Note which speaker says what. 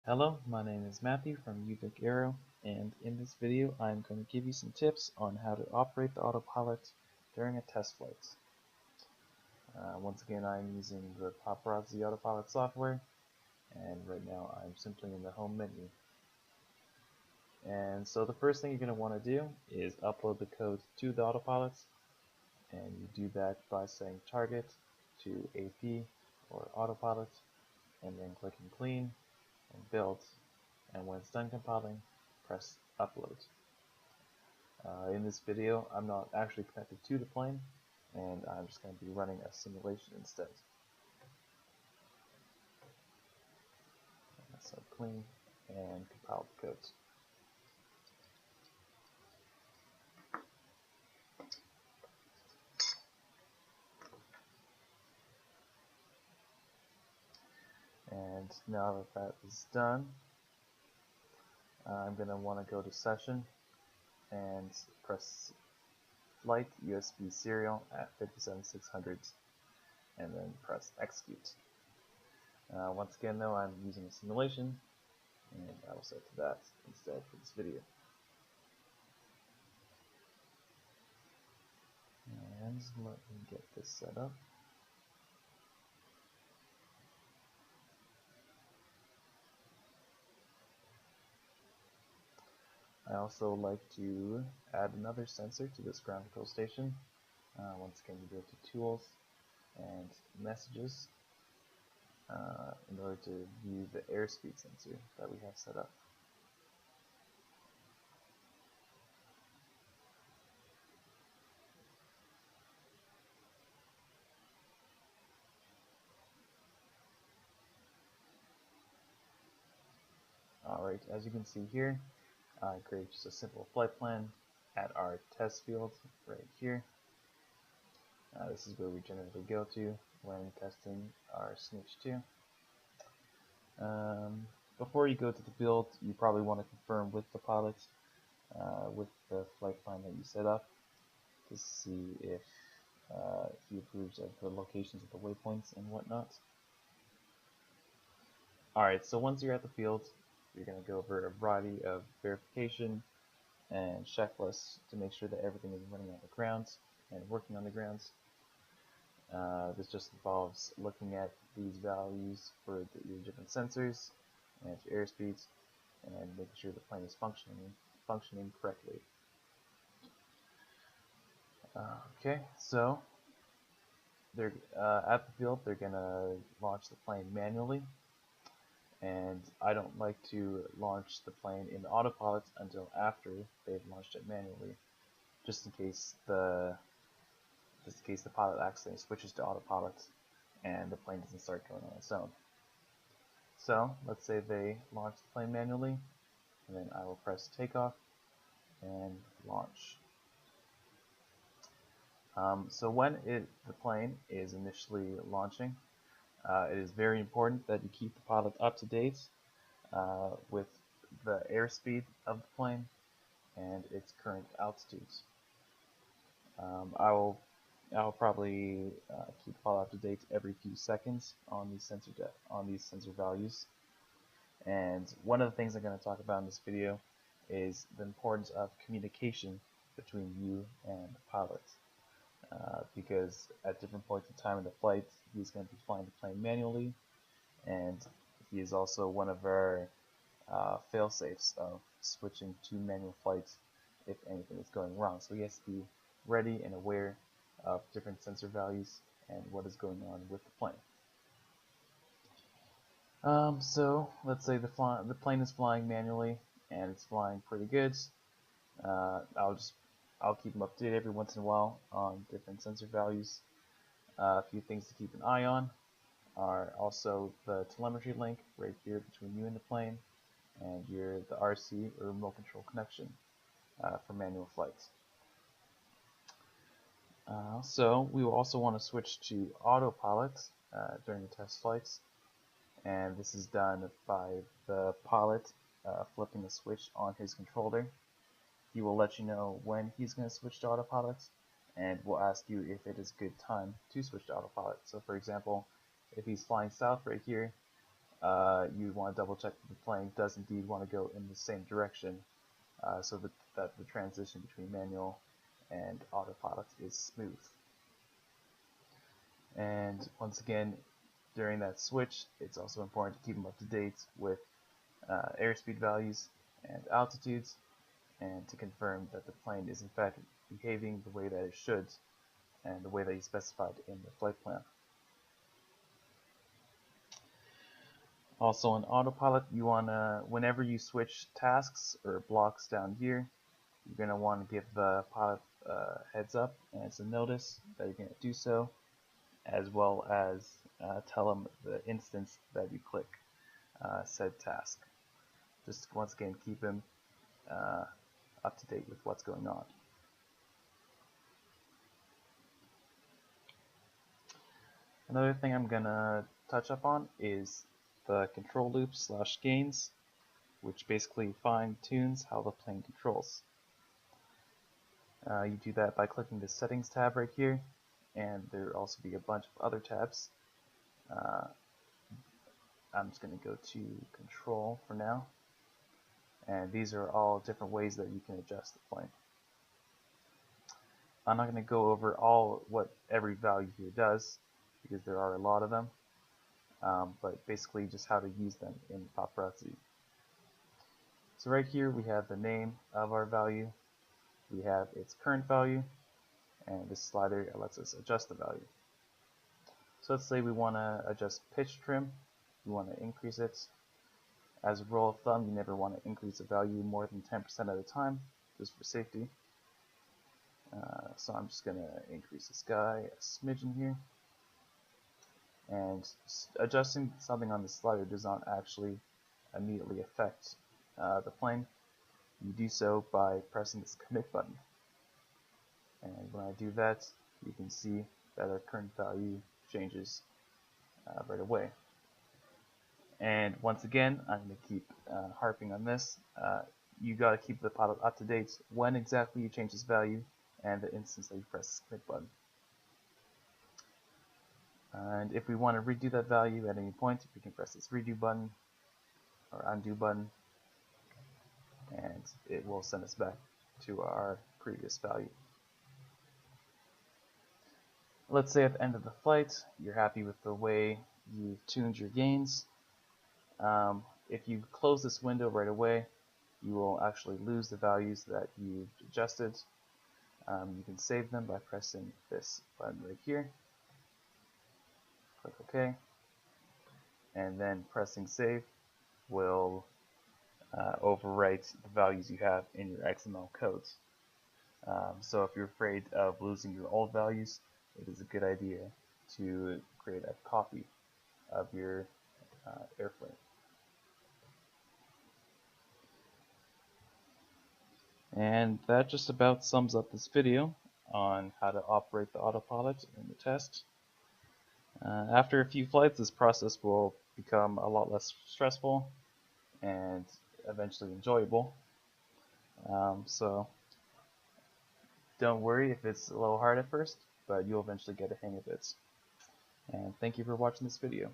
Speaker 1: Hello, my name is Matthew from UVic Aero, and in this video I'm going to give you some tips on how to operate the autopilot during a test flight. Once again, I'm using the Paparazzi autopilot software, and right now I'm simply in the home menu. And so the first thing you're going to want to do is upload the code to the autopilot, and you do that by saying target to AP or autopilot, and then clicking clean and build, and when it's done compiling, press upload. In this video, I'm not actually connected to the plane, and I'm just going to be running a simulation instead. So clean and compile the codes. And now that that is done, I'm going to want to go to session and press flight USB serial at 57600 and then press execute. Once again though, I'm using a simulation, and I will set to that instead for this video. And let me get this set up. I also like to add another sensor to this ground control station. Once again, you go to Tools and Messages in order to view the airspeed sensor that we have set up. Alright, as you can see here, I created just a simple flight plan at our test field right here. This is where we generally go to when testing our Snitch 2. Before you go to the build, you probably want to confirm with the pilot, with the flight plan that you set up, to see if he approves of the locations of the waypoints and whatnot. Alright, so once you're at the field, you're going to go over a variety of verification and checklists to make sure that everything is running on the ground and working on the ground. This just involves looking at these values for your different sensors and your airspeeds, and making sure the plane is functioning correctly. Okay, so they're at the field. They're gonna launch the plane manually, and I don't like to launch the plane in autopilot until after they've launched it manually, just in case the pilot accidentally switches to autopilot and the plane doesn't start going on its own. So let's say they launch the plane manually, and then I will press takeoff and launch. So when the plane is initially launching, it is very important that you keep the pilot up to date with the airspeed of the plane and its current altitudes. I'll probably keep the pilot up to date every few seconds on these sensor values. And one of the things I'm going to talk about in this video is the importance of communication between you and the pilot. Because at different points in time in the flight, he's going to be flying the plane manually, and he is also one of our fail-safes of switching to manual flights if anything is going wrong. So he has to be ready and aware of different sensor values and what is going on with the plane. So let's say the plane is flying manually and it's flying pretty good. I'll keep them updated every once in a while on different sensor values. A few things to keep an eye on are also the telemetry link right here between you and the plane, and the RC or remote control connection for manual flights. So we will also want to switch to autopilot during the test flights, and this is done by the pilot flipping the switch on his controller. He will let you know when he's going to switch to autopilot, and will ask you if it is a good time to switch to autopilot. So for example, if he's flying south right here, you want to double check that the plane does indeed want to go in the same direction, so that the transition between manual and autopilot is smooth. And once again, during that switch, it's also important to keep them up to date with airspeed values and altitudes, and to confirm that the plane is in fact behaving the way that it should and the way that you specified in the flight plan. Also on autopilot, you want to, whenever you switch tasks or blocks down here, you're going to want to give the pilot heads up and it's a notice that you're going to do so, as well as tell them the instance that you click said task. Just once again keep him up to date with what's going on. Another thing I'm going to touch up on is the control loop / gains, which basically fine tunes how the plane controls. You do that by clicking the settings tab right here, and there will also be a bunch of other tabs. I'm just going to go to control for now, and these are all different ways that you can adjust the plane. I'm not going to go over what every value here does, because there are a lot of them, but basically just how to use them in Paparazzi. So right here we have the name of our value, we have its current value, and this slider lets us adjust the value. So let's say we want to adjust pitch trim, we want to increase it. As a rule of thumb, you never want to increase a value more than 10% at a time, just for safety. So I'm just going to increase this guy a smidgen here. And adjusting something on the slider does not actually immediately affect the plane. You do so by pressing this commit button. And when I do that, you can see that our current value changes right away. And once again, I'm going to keep harping on this. You got to keep the pilot up to date when exactly you change this value and the instance that you press this commit button. And if we want to redo that value at any point, we can press this redo button or undo button, and it will send us back to our previous value. Let's say at the end of the flight, you're happy with the way you've tuned your gains. If you close this window right away, you will actually lose the values that you've adjusted. You can save them by pressing this button right here. Click OK, and then pressing save will overwrite the values you have in your XML codes. So if you're afraid of losing your old values, it is a good idea to create a copy of your airplane. And that just about sums up this video on how to operate the autopilot in the test. After a few flights, this process will become a lot less stressful and eventually enjoyable. So don't worry if it's a little hard at first, but you'll eventually get a hang of it. And thank you for watching this video.